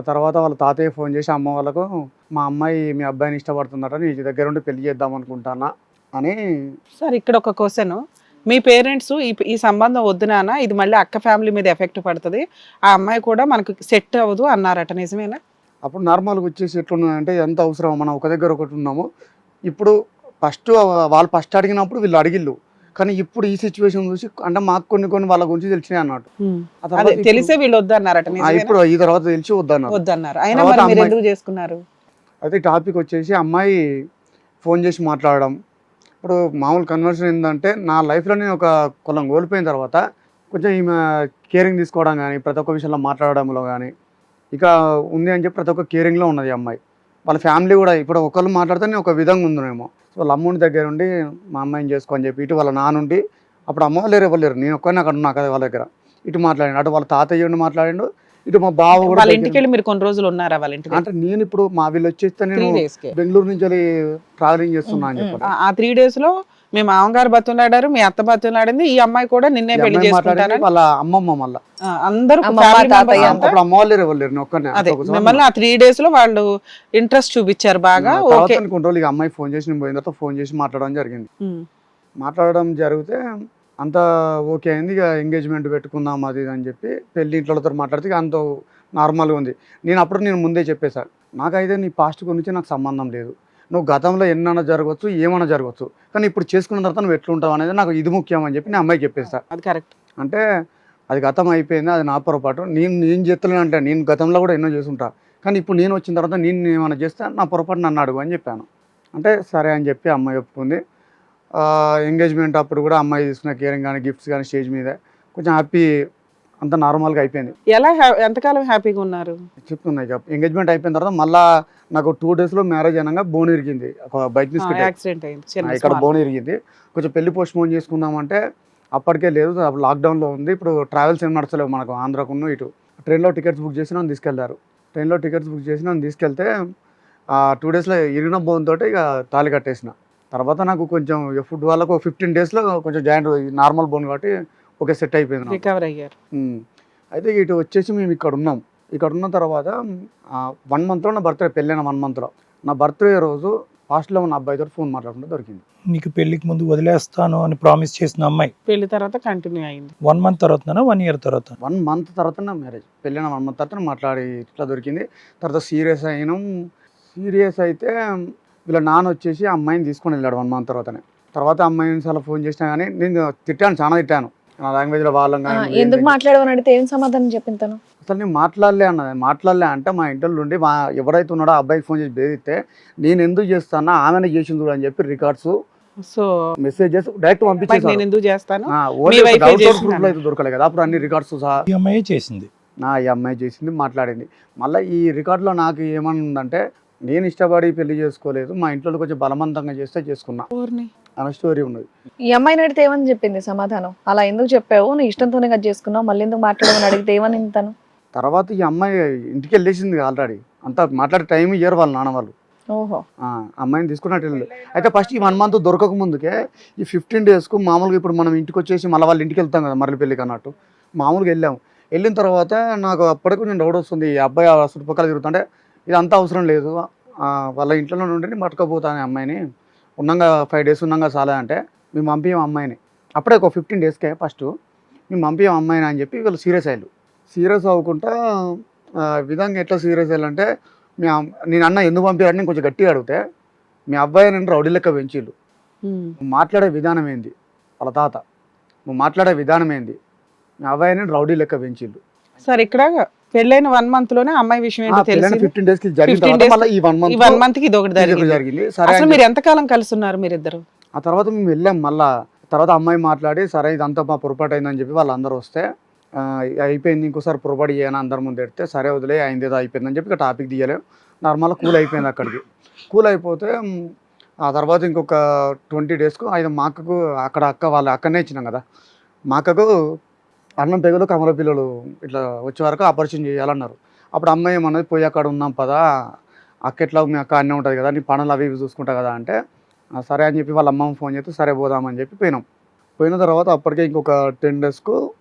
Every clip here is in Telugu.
తర్వాత వాళ్ళ తాతయ్య ఫోన్ చేసి అమ్మ వాళ్ళకు, మా అమ్మాయి మీ అబ్బాయిని ఇష్టపడుతుందట, నీ దగ్గర ఉండి పెళ్లి చేద్దాం అనుకుంటానా అని. సార్ ఇక్కడ ఒక క్వశ్చన్, మీ పేరెంట్స్ ఈ సంబంధం వద్దు నాన్న, ఇది మళ్ళీ అక్క ఫ్యామిలీ మీద ఎఫెక్ట్ పడుతుంది, ఆ అమ్మాయి కూడా మనకు సెట్ అవ్వదు అన్నారట, నిజమేనా? అప్పుడు నార్మల్గా వచ్చేసి ఎట్లున్నదంటే, ఎంత అవసరం, మనం ఒక దగ్గర ఒకటి ఉన్నాము. ఇప్పుడు వాళ్ళు ఫస్ట్ అడిగినప్పుడు వీళ్ళు అడిగిళ్ళు, కానీ ఇప్పుడు ఈ సిచ్యువేషన్ చూసి అంటే మాకు కొన్ని వాళ్ళ గురించి తెలిసినాయి అన్నట్టు. అదే తెలిసే వీళ్ళు వద్దన్నారట, ఇప్పుడు ఈ తర్వాత తెలిసి వద్దన్నారు. అయినా మరి మీరు ఎందుకు చేసుకున్నారు? అయితే టాపిక్ వచ్చేసి అమ్మాయి ఫోన్ చేసి మాట్లాడడం. ఇప్పుడు మామూలు కన్వర్షన్ ఏంటంటే, నా లైఫ్లో నేను ఒక కొలం కోల్పోయిన తర్వాత కొంచెం ఈమె కేరింగ్ తీసుకోవడం కానీ, ప్రతి ఒక్క విషయంలో మాట్లాడడంలో కానీ ఇక ఉంది అని చెప్పి ప్రతి ఒక్క కేరింగ్లో ఉన్నది అమ్మాయి. వాళ్ళ ఫ్యామిలీ కూడా ఇప్పుడు ఒకళ్ళు మాట్లాడితే నేను ఒక విధంగా ఉందనేమో. వాళ్ళ అమ్ముని దగ్గర ఉండి మా అమ్మాయిని చేసుకో అని చెప్పి, ఇటు వాళ్ళ నానుండి, అప్పుడు అమ్మ లేరు ఎవరు లేరు, నేను ఒక్కనే అక్కడ ఉన్నా కదా వాళ్ళ దగ్గర. ఇటు మాట్లాడిండు, అటు వాళ్ళ తాతయ్య ఉండి మాట్లాడిండు, ఇటు మా బావ కూడా. వాళ్ళ ఇంటికి వెళ్ళి మీరు కొన్ని రోజులు ఉన్నారా వాళ్ళ ఇంటికి? అంటే నేను ఇప్పుడు మా వీళ్ళు వచ్చేస్తే నేను బెంగళూరు నుంచి ట్రావెలింగ్ చేస్తున్నా అని చెప్పి, ఆ 3 days లో మీ మామగారు బతులాడారు, మీ అత్త బతులాడింది, ఈ అమ్మాయి కూడా నిన్నే పెళ్లి చేసుకుంటారు వాళ్ళ అమ్మమ్మ. మళ్ళీ అందరూ అప్పుడు అమ్మ వాళ్ళు ఎవరు లేరు, ఒక్కనే. మిమ్మల్ని ఆ 3 days లో వాళ్ళు ఇంట్రెస్ట్ చూపించారు బాగా. కొన్ని రోజులు అమ్మాయి ఫోన్ చేసి, నేను పోయిన తర్వాత ఫోన్ చేసి మాట్లాడడం జరిగింది. మాట్లాడడం జరిగితే అంత ఓకే అయింది. ఇక ఎంగేజ్మెంట్ పెట్టుకుందాం అది ఇది అని చెప్పి పెళ్లి ఇంట్లోతో మాట్లాడితే ఇక అంత నార్మల్గా ఉంది. నేను ముందే చెప్పేశాను, నాకైతే నీ పాస్ట్ గురించి నాకు సంబంధం లేదు, నువ్వు గతంలో ఎన్నైనా జరగవచ్చు, ఏమైనా జరగవచ్చు, కానీ ఇప్పుడు చేసుకున్న తర్వాత నువ్వు ఎట్లుంటావు అనేది నాకు ఇది ముఖ్యం అని చెప్పి నేను అమ్మాయికి చెప్పేస్తాను. అది కరెక్ట్. అంటే అది గతం అయిపోయింది, అది నా పొరపాటు, నేను చేస్తున్నాను అంటే నేను గతంలో కూడా ఎన్నో చేసుంటా, కానీ ఇప్పుడు నేను వచ్చిన తర్వాత నేను ఏమైనా చేస్తే నా పొరపాటు నన్ను అడుగు అని చెప్పాను. అంటే సరే అని చెప్పి అమ్మాయి ఒప్పుకుంది. ఎంగేజ్మెంట్ అప్పుడు కూడా అమ్మాయి తీసుకున్న కేరింగ్ కానీ, గిఫ్ట్స్ కానీ, స్టేజ్ మీద కొంచెం హ్యాపీ, అంత నార్మల్గా అయిపోయింది. ఎలా ఎంతకాలం హ్యాపీగా ఉన్నారు? చెప్తున్నా. ఇక ఎంగేజ్మెంట్ అయిపోయిన తర్వాత మళ్ళీ నాకు 2 days మ్యారేజ్ అనగా బోన్ ఇరిగింది, ఒక బైక్ యాక్సిడెంట్ అయింది, ఇక్కడ బోన్ ఇరిగింది. కొంచెం పెళ్లి పోస్ట్ పోన్ చేసుకుందామంటే అప్పటికే లేదు, అప్పుడు లాక్డౌన్లో ఉంది. ఇప్పుడు ట్రావెల్స్ ఏం నడచలేవు మనకు ఆంధ్రాకున్న ఇటు. ట్రైన్లో టికెట్స్ బుక్ చేసి నన్ను తీసుకెళ్లారు. ట్రైన్లో టికెట్స్ బుక్ చేసి నన్ను తీసుకెళ్తే 2 days ఇరిగిన బోన్ తోటి ఇక తాళి కట్టేసిన. తర్వాత నాకు కొంచెం ఫుడ్ వాళ్ళకు 15 days కొంచెం జాయింట్ నార్మల్ బోన్ కాబట్టి ఓకే సెట్ అయిపోయింది, రికవర్ అయ్యారు. అయితే ఇటు వచ్చేసి మేము ఇక్కడ ఉన్నాం. ఇక్కడ ఉన్న తర్వాత 1 monthలో నా బర్త్డే, పెళ్ళైన 1 monthలో నా బర్త్డే రోజు హాస్టల్లో ఉన్న అబ్బాయితో ఫోన్ మాట్లాడుకుంటే దొరికింది. నీకు పెళ్లికి ముందు వదిలేస్తాను అని ప్రామిస్ చేసిన అమ్మాయి పెళ్లి తర్వాత కంటిన్యూ అయింది. 1 month తర్వాత 1 year తర్వాత? 1 month తర్వాత నా మ్యారేజ్, పెళ్ళైన 1 month తర్వాత మాట్లాడి ఇట్లా దొరికింది. తర్వాత సీరియస్ అయినాం. సీరియస్ అయితే వీళ్ళ నాన్న వచ్చేసి అమ్మాయిని తీసుకొని వెళ్ళాడు 1 month తర్వాతనే. తర్వాత అమ్మాయిని చాలా ఫోన్ చేసినా కానీ నేను తిట్టాను, చాలా తిట్టాను నా లాంగ్వేజ్లో వాళ్ళం. ఎందుకు మాట్లాడమని అడిగితే ఏం సమాధానం చెప్పింతాను? అసలు నేను మాట్లాడలే అన్నది. మాట్లాడలే అంటే మా ఇంట్లో నుండి ఎవరైతే ఉన్నాడో ఆ అబ్బాయికి ఫోన్ చేసి బేదిస్తే నేను ఎందుకు చేస్తానా, ఆమెనే చేసింది అని చెప్పి రికార్డ్స్, సో మెసేజెస్ డైరెక్ట్ పంపించేసి నేను ఎందుకు చేస్తాను దొరకలే కదా అప్పుడు అన్ని రికార్డ్స్ సహా ఈ అమ్మాయి చేసింది. ఈ అమ్మాయి చేసింది, మాట్లాడింది. మళ్ళీ ఈ రికార్డులో నాకు ఏమని ఉందంటే, నేను ఇష్టపడి పెళ్లి చేసుకోలేదు, మా ఇంట్లో కొంచెం బలవంతంగా చేస్తే చేసుకున్నా అన్న స్టోరీ ఉన్నది. ఈ అమ్మాయిని అడిగితే ఏమని చెప్పింది సమాధానం? అలా ఎందుకు చెప్పావు, నీ ఇష్టంతోనే కదా చేసుకున్నావు, మళ్ళీ ఎందుకు మాట్లాడమని అడిగితే ఏమని తను? తర్వాత ఈ అమ్మాయి ఇంటికి వెళ్ళేసింది ఆల్రెడీ, అంతా మాట్లాడే టైం ఇయ్యారు వాళ్ళ నాన్న వాళ్ళు. ఓహో. అమ్మాయిని తీసుకున్నట్టు. అయితే ఫస్ట్ ఈ 1 month దొరకక ముందుకే ఈ 15 days మామూలుగా ఇప్పుడు మనం ఇంటికి వచ్చేసి మళ్ళీ వాళ్ళ ఇంటికి వెళ్తాం కదా మరలి పెళ్ళికి అన్నట్టు, మామూలుగా వెళ్ళాము. వెళ్ళిన తర్వాత నాకు అప్పటికి కొంచెం డౌట్ వస్తుంది, ఈ అబ్బాయి చుట్టుపక్కల తిరుగుతుంటే ఇది అంతా అవసరం లేదు, వాళ్ళ ఇంట్లో నుండి మట్టుకపోతాను అమ్మాయిని, ఉన్నాగా 5 days ఉన్నాగా చాలా అంటే మేము పంపించాం అమ్మాయిని. అప్పుడే ఒక 15 days ఫస్ట్ మేము పంపించాం అమ్మాయిని అని చెప్పి వీళ్ళు సీరియస్ అయ్యారు. సీరియస్ అవ్వకుండా విధంగా ఎట్లా సీరియస్ అయ్యాలంటే, నేను అన్న ఎందుకు పంపించాడని కొంచెం గట్టిగా అడిగితే, మీ అబ్బాయి నేను రౌడీ లెక్క పెంచిళ్ళు, మాట్లాడే విధానం ఏంది, వాళ్ళ తాత నువ్వు మాట్లాడే విధానం ఏంది, మీ అబ్బాయిని రౌడీ లెక్క పెంచిళ్ళు. సార్ ఇక్కడ పెళ్ళైన 1 month లోనే అమ్మాయి విషయం ఏంటో తెలిసి 15 days జరిగింది. ఈ 1 month కి ఇది ఒకటి జరిగింది. అసలు మీరు ఎంతకాలం కలిసి ఉన్నారు మీరిద్దరు? ఆ తర్వాత మేము వెళ్ళాం. మళ్ళా తర్వాత అమ్మాయి మాట్లాడి, సరే ఇదంతా మా పొరపాటు అయిందని చెప్పి వాళ్ళందరూ వస్తే, అయిపోయింది ఇంకోసారి పొరపాటు చేయను అందరి ముందు ఎడితే, సరే వదిలే అయింది ఏదో అయిపోయిందని చెప్పి ఇక టాపిక్ తీయలేము, నార్మల్గా కూల్ అయిపోయింది. అక్కడికి కూల్ అయిపోతే ఆ తర్వాత ఇంకొక 20 days ఆయన మా అక్కకు, అక్కడ వాళ్ళ అక్కడనే ఇచ్చినాం కదా, మా అక్కకు అన్నం పెగలు కమల పిల్లలు ఇట్లా వచ్చే వరకు ఆపరేషన్ చేయాలన్నారు. అప్పుడు అమ్మాయి ఏమన్నది, పోయి అక్కడ ఉన్నాం పదా, అక్క ఎట్లా మీ అక్క అన్నీ ఉంటుంది కదా, నీ పనులు అవి చూసుకుంటా కదా అంటే, సరే అని చెప్పి వాళ్ళ అమ్మమ్మ ఫోన్ చేస్తే సరే పోదామని చెప్పి పోయినాం. పోయిన తర్వాత అప్పటికే ఇంకొక 10 days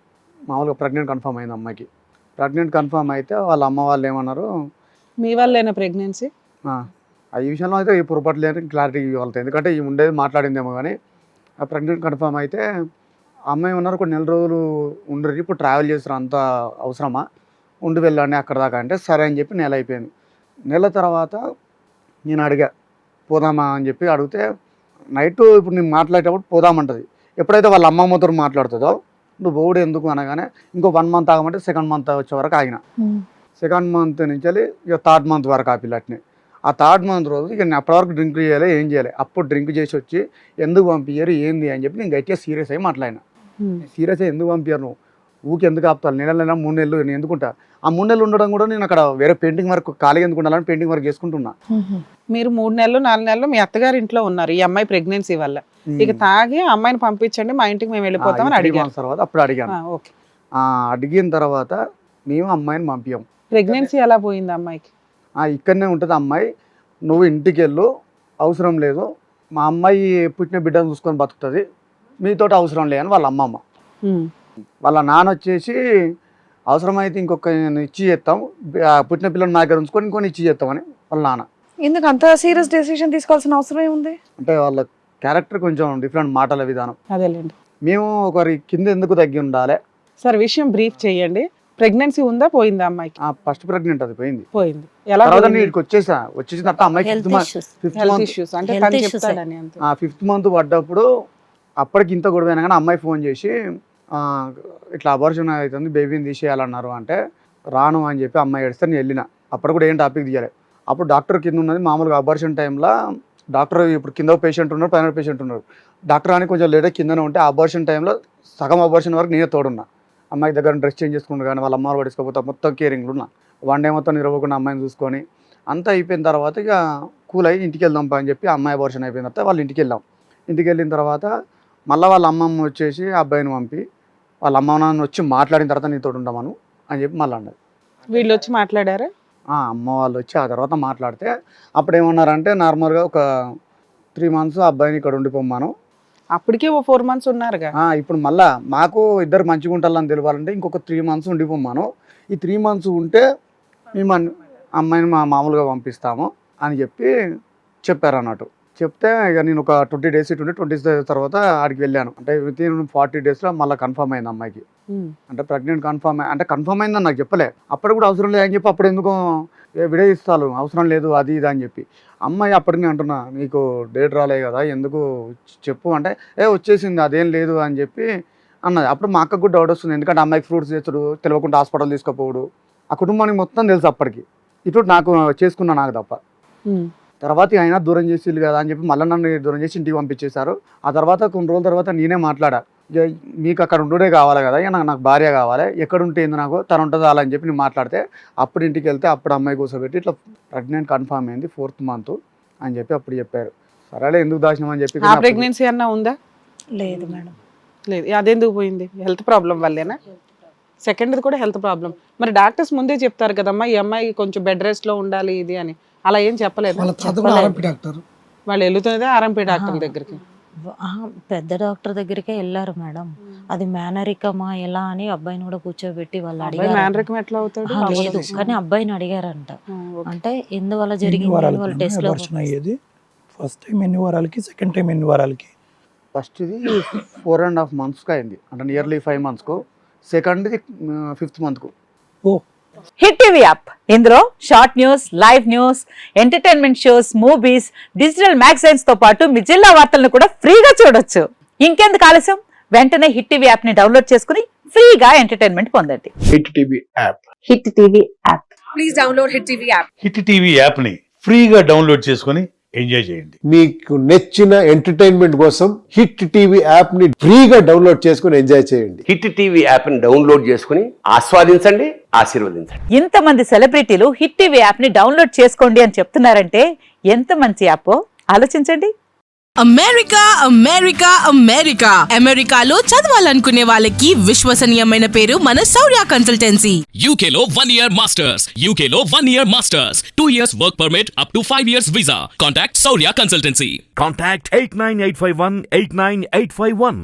మామూలుగా ప్రెగ్నెంట్ కన్ఫర్మ్ అయింది అమ్మాయికి. ప్రెగ్నెంట్ కన్ఫర్మ్ అయితే వాళ్ళ అమ్మ వాళ్ళు ఏమన్నారు, మీ వల్లేనా ప్రెగ్నెన్సీ? ఈ విషయంలో అయితే ఈ పొరపాటు లేని క్లారిటీ ఇవ్వాలి, ఎందుకంటే ఈ ఉండేది మాట్లాడిందేమో కానీ ఆ ప్రెగ్నెంట్ కన్ఫర్మ్ అయితే అమ్మాయి ఉన్నారు కొన్ని నెల రోజులు ఉండరు, ఇప్పుడు ట్రావెల్ చేస్తారు అంత అవసరమా, ఉండి వెళ్ళండి అక్కడ దాకా అంటే సరే అని చెప్పి నెల అయిపోయింది. నెల తర్వాత నేను అడిగా పోదామా అని చెప్పి అడిగితే నైట్ ఇప్పుడు నేను మాట్లాడేటప్పుడు పోదామంటది. ఎప్పుడైతే వాళ్ళ అమ్మమ్మతో మాట్లాడుతుందో నువ్వు పోవుడు ఎందుకు అనగానే ఇంకో 1 మంత్ ఆగమంటే 2nd మంత్ వచ్చే వరకు ఆగిన. 2nd మంత్ నుంచి ఇక 3rd మంత్ వరకు ఆ పిల్లటిని. ఆ 3rd మంత్ రోజు ఇక నేను అప్పటివరకు డ్రింక్ చేయాలి, ఏం చేయాలి, అప్పుడు డ్రింక్ చేసి వచ్చి ఎందుకు పంపించారు ఏంది అని చెప్పి నేను గట్టిగా సీరియస్ అయ్యి మాట్లాడినా. సీరియస్ అయ్యి ఎందుకు పంపించారు నువ్వు, ఊకి ఎందుకు ఆపుతాను, 3 నెలలు నేను ఎందుకుంటా, ఆ 3 నెలలు ఉండడం కూడా నేను అక్కడ వేరే పెయింటింగ్ వర్క్ ఖాళీగా ఎందుకు ఉండాలని పెయింటింగ్ వర్క్ చేసుకుంటున్నా. మీరు 3 నెలలు 4 నెలలు మీ అత్తగారి ఇంట్లో ఉన్నారు ఈ అమ్మాయి ప్రెగ్నెన్సీ వల్ల. ఇక తాగి అమ్మాయిని పంపించండి మా ఇంటికి మేము వెళ్ళిపోతామని అడిగాను. తర్వాత అప్పుడు అడిగాను. అడిగిన తర్వాత మేము అమ్మాయిని పంపించాం. ప్రెగ్నెన్సీ ఎలా పోయింది అమ్మాయికి? ఇక్కడనే ఉంటుంది అమ్మాయి, నువ్వు ఇంటికి వెళ్ళు, అవసరం లేదు, మా అమ్మాయి పుట్టిన బిడ్డను చూసుకొని బతుకుతుంది, మీతో అవసరం లేదని వాళ్ళ అమ్మమ్మ. వాళ్ళ నాన్న వచ్చేసి అవసరమైతే ఇంకొక ఇచ్చి చేస్తాం, పుట్టిన పిల్లలు నా దగ్గర ఉంచుకొని ఇంకొని ఇచ్చి చేస్తామని వాళ్ళ నాన్న. ఎందుకు అంత సీరియస్ డెసిషన్ తీసుకోవాల్సిన అవసరం ఏముంది? అంటే వాళ్ళ క్యారెక్టర్ కొంచెం డిఫరెంట్, మాటల విధానం. అదేలేండి. మేము ఒకరి కింద ఎందుకు తగ్గి ఉండాలి సార్, విషయం బ్రీఫ్ చేయండి. ప్రెగ్నెన్సీ ఉందా పోయిందా అమ్మాయికి? ఫస్ట్ ప్రెగ్నెంట్ అది పోయింది. ఎలా వచ్చేసిన తర్వాత అమ్మాయికి 5th మంత్ పడ్డప్పుడు అప్పటికి ఇంత గొడవ అయినా కానీ అమ్మాయి ఫోన్ చేసి ఇట్లా అబార్షన్ అవుతుంది, బేబీని తీసేయాలన్నారు అంటే రాను అని చెప్పి అమ్మాయి ఏడిస్తే నేను వెళ్ళిన. అప్పుడు కూడా ఏం టాపిక్ తీయాలి. అప్పుడు డాక్టర్ కింద ఉన్నది మామూలుగా అబార్షన్ టైంలో డాక్టర్ ఇప్పుడు కింద పేషెంట్ ఉన్నారు, పైన పేషెంట్ ఉన్నారు, డాక్టర్ అని కొంచెం లేట్ కిందనే ఉంటే అబార్షన్ టైంలో సగం అబార్షన్ వరకు నేనే తోడున్నా. అమ్మాయి దగ్గర డ్రెస్ చేంజ్ చేసుకుంటూ కానీ వాళ్ళ అమ్మ పడుకోకపోతే మొత్తం కేరింగ్లు ఉన్నా. 1 డే మొత్తం నిరవకుండా అమ్మాయిని చూసుకొని అంతా అయిపోయిన తర్వాత ఇక కూల్ అయ్యి ఇంటికి వెళ్దాం అని చెప్పి అమ్మాయి అబార్షన్ అయిపోయిన తర్వాత వాళ్ళు ఇంటికి వెళ్ళాం. ఇంటికి వెళ్ళిన తర్వాత మళ్ళీ వాళ్ళ అమ్మమ్మ వచ్చేసి అబ్బాయిని పంపి వాళ్ళ అమ్మ నాన్న వచ్చి మాట్లాడిన తర్వాత నీతో ఉండమను అని చెప్పి మళ్ళీ అన్నది. వీళ్ళు వచ్చి మాట్లాడారా? అమ్మ వాళ్ళు వచ్చి ఆ తర్వాత మాట్లాడితే అప్పుడు ఏమన్నారంటే నార్మల్గా ఒక 3 మంత్స్ అబ్బాయిని ఇక్కడ ఉండిపోమ్మాను. అప్పటికే 4 మంత్స్ ఉన్నారుగా. ఇప్పుడు మళ్ళా మాకు ఇద్దరు మంచిగా ఉంటారని తెలియాలంటే ఇంకొక 3 మంత్స్ ఉండిపోమ్మాను. ఈ 3 మంత్స్ ఉంటే మేము అమ్మాయిని మామూలుగా పంపిస్తాము అని చెప్పారు అన్నట్టు. చెప్తే ఇక నేను ఒక 20 days 20 days తర్వాత ఆడికి వెళ్ళాను. అంటే వితిన్ 40 daysలో మళ్ళీ కన్ఫర్మ్ అయింది అమ్మాయికి. అంటే ప్రెగ్నెంట్ కన్ఫర్మ్ అయిందని నాకు చెప్పలే. అప్పుడు కూడా అవసరం లేదు అని చెప్పి అప్పుడు ఎందుకు విడదీస్తాను, అవసరం లేదు అది ఇది అని చెప్పి. అమ్మాయి అప్పటికి అంటున్నా నీకు డేట్ రాలే కదా ఎందుకు చెప్పు అంటే వచ్చేసింది అదేం లేదు అని చెప్పి అన్నది. అప్పుడు మా అక్కకు కూడా డౌట్ వస్తుంది, ఎందుకంటే అమ్మాయికి ఫ్రూట్స్ చేస్తుడు, తెలియకుండా హాస్పిటల్ తీసుకుపోవడు, ఆ కుటుంబానికి మొత్తం తెలుసు అప్పటికి. ఇప్పుడు నాకు చేసుకున్నా నాకు తప్ప. తర్వాత ఆయన దూరం చేసి కదా అని చెప్పి మళ్ళీ నన్ను దూరం చేసి ఇంటికి పంపించేశారు. ఆ తర్వాత కొన్ని రోజుల తర్వాత నేనే మాట్లాడా, మీకు అక్కడ ఉండే కావాలి కదా, నాకు భార్య కావాలి, ఎక్కడ ఉంటే ఏంది నాకు తను ఉంటుంది అలా అని చెప్పి నేను మాట్లాడితే అప్పుడు ఇంటికి వెళ్తే అప్పుడు అమ్మాయి కూర్చోబెట్టి ఇట్లా ప్రెగ్నెంట్ కన్ఫర్మ్ అయింది 4th మంత్ అని చెప్పి అప్పుడు చెప్పారు. సరేలే ఎందుకు దాచినాం అని చెప్పి. ప్రెగ్నెన్సీ అన్నా ఉందా? లేదు మేడం. లేదు. అదెందుకు పోయింది? హెల్త్ ప్రాబ్లం వల్లేనా? సెకండ్ది కూడా హెల్త్ ప్రాబ్లం. మరి డాక్టర్స్ ముందే చెప్తారు కదమ్మా ఈ అమ్మాయి కొంచెం బెడ్ రెస్ట్ లో ఉండాలి ఇది అని, అలా ఏం చెప్పలేదు? వాళ్ళు వెళ్తున్నదే ఆర్ఎంపీ డాక్టర్ దగ్గరికి. పెద్ద డాక్టర్ దగ్గరికే వెళ్ళారు మేడం. అది మేనరికమా ఎలా అని అబ్బాయిని కూడా కూర్చోబెట్టి వాళ్ళు అడిగారు. మేనరికం ఎట్లా అవుతాడు? లేదు కానీ అబ్బాయిని అడిగారంట. అంటే ఎందువల్ల జరిగింది వాళ్ళు టెస్ట్ లో అయ్యేది. ఫస్ట్ టైం ఎన్ని వారాలకి, సెకండ్ టైం ఎన్ని వారాలకి? ఫస్ట్ది 4.5 months అయింది, అంటే నియర్లీ 5 months. సెకండ్ది 5th month. Hit TV app, ఇందులో short news, live news, entertainment shows, movies, digital magazines తో పాటు మీ జిల్లా వార్తలను కూడా ఫ్రీగా చూడొచ్చు. ఇంకెందుకు ఆలస్యం, వెంటనే హిట్ టీవీ యాప్ ని డౌన్లోడ్ చేసుకుని ఫ్రీగా ఎంటర్టైన్మెంట్ పొందండి. Hit TV app. Hit TV app. Please download hit TV app. Hit TV app ని ఫ్రీగా డౌన్లోడ్ చేసుకుని ఎంజాయ్ చేయండి. మీకు నచ్చిన ఎంటర్టైన్మెంట్ కోసం హిట్ టీవీ యాప్ ని ఫ్రీగా డౌన్లోడ్ చేసుకుని ఎంజాయ్ చేయండి. హిట్ టీవీ యాప్ ని డౌన్లోడ్ చేసుకుని ఆస్వాదించండి, ఆశీర్వదించండి. ఇంతమంది సెలబ్రిటీలు హిట్ టీవీ యాప్ ని డౌన్లోడ్ చేసుకోండి అని చెప్తున్నారంటే ఎంత మంచి యాప్ ఆలోచించండి. అమెరికా అమెరికా అమెరికా అమెరికాలో చదవాలనుకునే వాళ్ళకి విశ్వసనీయమైన పేరు మన శౌర్య కన్సల్టెన్సీ. UK లో 1 year masters, UK లో 1 year masters, 2 years work permit up to 5 years visa. Contact Saurya Consultancy. Contact 89851 89851.